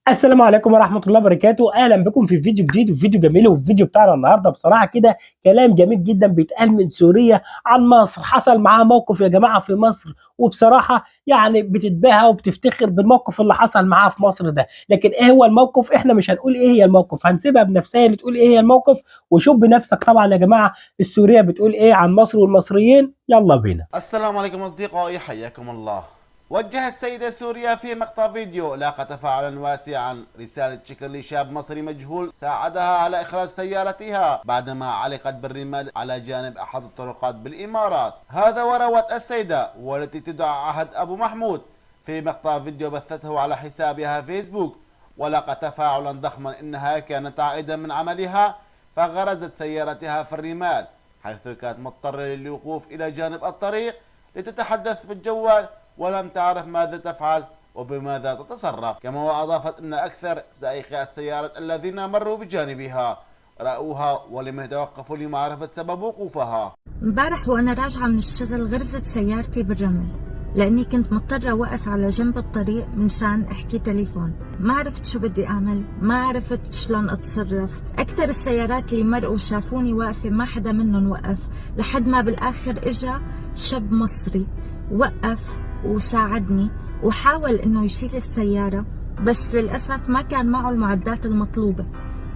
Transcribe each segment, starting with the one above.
السلام عليكم ورحمة الله وبركاته، أهلا بكم في فيديو جديد وفي فيديو جميل. وفي الفيديو بتاعنا النهارده بصراحة كده كلام جميل جدا بيتقال من سوريا عن مصر. حصل معاها موقف يا جماعة في مصر، وبصراحة يعني بتتباهى وبتفتخر بالموقف اللي حصل معاها في مصر ده. لكن إيه هو الموقف؟ إحنا مش هنقول إيه هي الموقف، هنسيبها بنفسها اللي تقول إيه هي الموقف. وشوف بنفسك طبعا يا جماعة السورية بتقول إيه عن مصر والمصريين. يلا بينا. السلام عليكم أصدقائي، حياكم الله. وجهت السيدة سوريا في مقطع فيديو لاقى تفاعلا واسعا رسالة شكر لشاب مصري مجهول ساعدها على إخراج سيارتها بعدما علقت بالرمال على جانب أحد الطرقات بالإمارات. هذا وروت السيدة والتي تدعى عهد أبو محمود في مقطع فيديو بثته على حسابها فيسبوك، ولقى تفاعلا ضخما إنها كانت عائدا من عملها فغرزت سيارتها في الرمال، حيث كانت مضطرة للوقوف إلى جانب الطريق لتتحدث بالجوال ولم تعرف ماذا تفعل وبماذا تتصرف. كما وأضافت أن أكثر سائقي السيارة الذين مروا بجانبها رأوها ولم يتوقفوا لمعرفة سبب وقوفها. امبارح وانا راجعة من الشغل غرزت سيارتي بالرمل لاني كنت مضطرة اوقف على جنب الطريق منشان احكي تليفون. ما عرفت شو بدي اعمل، ما عرفت شلون اتصرف. اكثر السيارات اللي مرقوا شافوني واقفة ما حدا منهم وقف، لحد ما بالاخر اجا شاب مصري وقف وساعدني وحاول انه يشيل السيارة، بس للاسف ما كان معه المعدات المطلوبة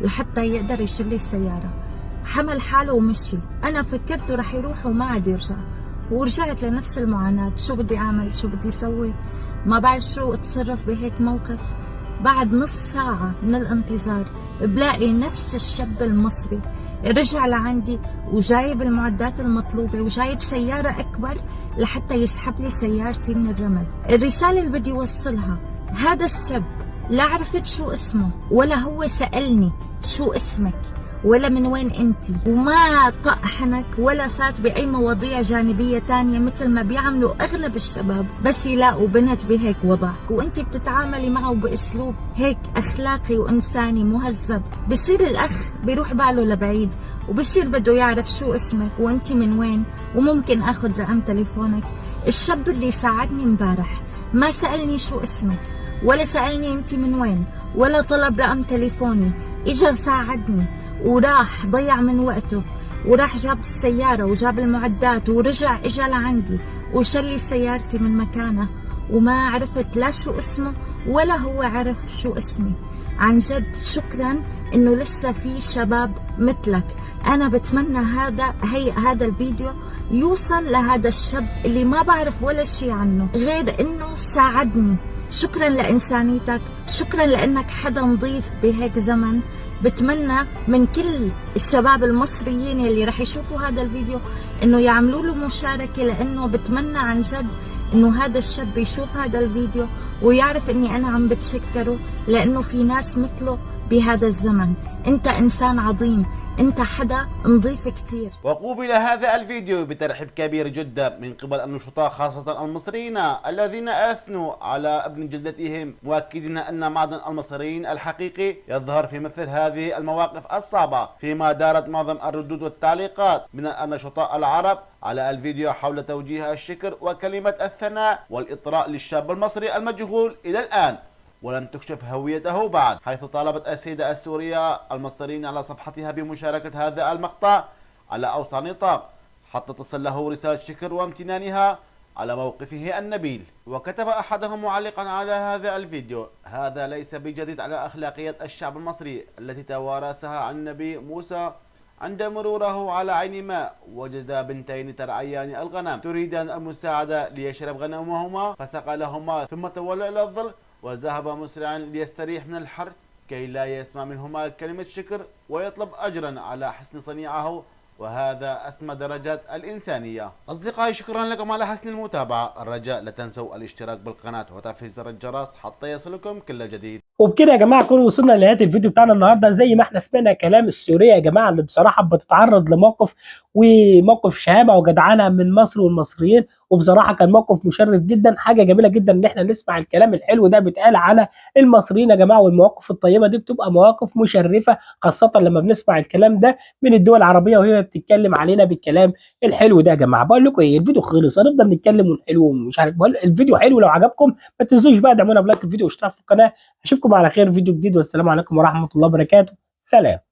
لحتى يقدر يشيل لي السيارة. حمل حاله ومشي. انا فكرته رح يروح وما عاد يرجع، ورجعت لنفس المعاناة. شو بدي اعمل؟ شو بدي اسوي؟ ما بعرف شو اتصرف بهيك موقف. بعد نص ساعة من الانتظار بلاقي نفس الشاب المصري رجع لعندي وجايب المعدات المطلوبة وجايب سيارة أكبر لحتى يسحب لي سيارتي من الرمل. الرسالة اللي بدي وصلها، هذا الشاب لا عرفت شو اسمه ولا هو سألني شو اسمك ولا من وين انتي، وما طق حنك ولا فات بأي مواضيع جانبية تانية مثل ما بيعملوا أغلب الشباب بس يلاقوا بنت بهيك وضع وانتي بتتعاملي معه بأسلوب هيك أخلاقي وإنساني مهذب. بصير الأخ بيروح باله لبعيد وبصير بده يعرف شو اسمك وانتي من وين وممكن أخذ رقم تليفونك. الشاب اللي ساعدني امبارح ما سألني شو اسمك ولا سألني انتي من وين ولا طلب رقم تليفوني، اجا ساعدني وراح ضيع من وقته وراح جاب السيارة وجاب المعدات ورجع اجا لعندي وشلي سيارتي من مكانها، وما عرفت لا شو اسمه ولا هو عرف شو اسمي. عن جد شكرا انه لسه في شباب مثلك. انا بتمنى هذا الفيديو يوصل لهذا الشاب اللي ما بعرف ولا شيء عنه غير انه ساعدني. شكرا لإنسانيتك، شكرا لأنك حدا نظيف بهيك زمن. بتمنى من كل الشباب المصريين اللي رح يشوفوا هذا الفيديو انه يعملوا له مشاركة، لانه بتمنى عن جد انه هذا الشاب يشوف هذا الفيديو ويعرف اني انا عم بتشكره، لانه في ناس مثله بهذا الزمن. انت انسان عظيم، انت حدا نظيف كتير. وقوبل هذا الفيديو بترحيب كبير جدا من قبل النشطاء خاصة المصريين الذين أثنوا على ابن جلدتهم، مؤكدين أن معدن المصريين الحقيقي يظهر في مثل هذه المواقف الصعبة. فيما دارت معظم الردود والتعليقات من النشطاء العرب على الفيديو حول توجيه الشكر وكلمة الثناء والإطراء للشاب المصري المجهول إلى الآن ولم تكشف هويته بعد، حيث طالبت السيدة السورية المصريين على صفحتها بمشاركة هذا المقطع على أوسع نطاق حتى تصل له رسالة شكر وامتنانها على موقفه النبيل. وكتب أحدهم معلقا على هذا الفيديو: هذا ليس بجديد على أخلاقية الشعب المصري التي توارثها عن النبي موسى عند مروره على عين ماء، وجد بنتين ترعيان الغنم تريدان المساعدة ليشرب غنمهما فسقى لهما ثم تولى إلى الظل وذهب مسرعا ليستريح من الحر كي لا يسمع منهما كلمة شكر ويطلب أجرا على حسن صنيعه، وهذا أسمى درجات الإنسانية. أصدقائي، شكرا لكم على حسن المتابعة. الرجاء لا تنسوا الاشتراك بالقناة وتفعيل زر الجرس حتى يصلكم كل جديد. وبكده يا جماعه نكون وصلنا لنهايه الفيديو بتاعنا النهارده. زي ما احنا سمعنا كلام السوريه يا جماعه اللي بصراحه بتتعرض لموقف وموقف شهامه وجدعنه من مصر والمصريين. وبصراحه كان موقف مشرف جدا. حاجه جميله جدا ان احنا نسمع الكلام الحلو ده بيتقال على المصريين يا جماعه، والمواقف الطيبه دي بتبقى مواقف مشرفه، خاصه لما بنسمع الكلام ده من الدول العربيه وهي بتتكلم علينا بالكلام الحلو ده يا جماعه. بقول لكم ايه، الفيديو خلص، هنفضل نتكلم ونحلو ومش عارف. بقول الفيديو حلو، لو عجبكم ما تنسوش بقى تعملوا لايك الفيديو واشتراك في القناه. اشوفكم على خير فيديو جديد، والسلام عليكم ورحمه الله وبركاته. سلام.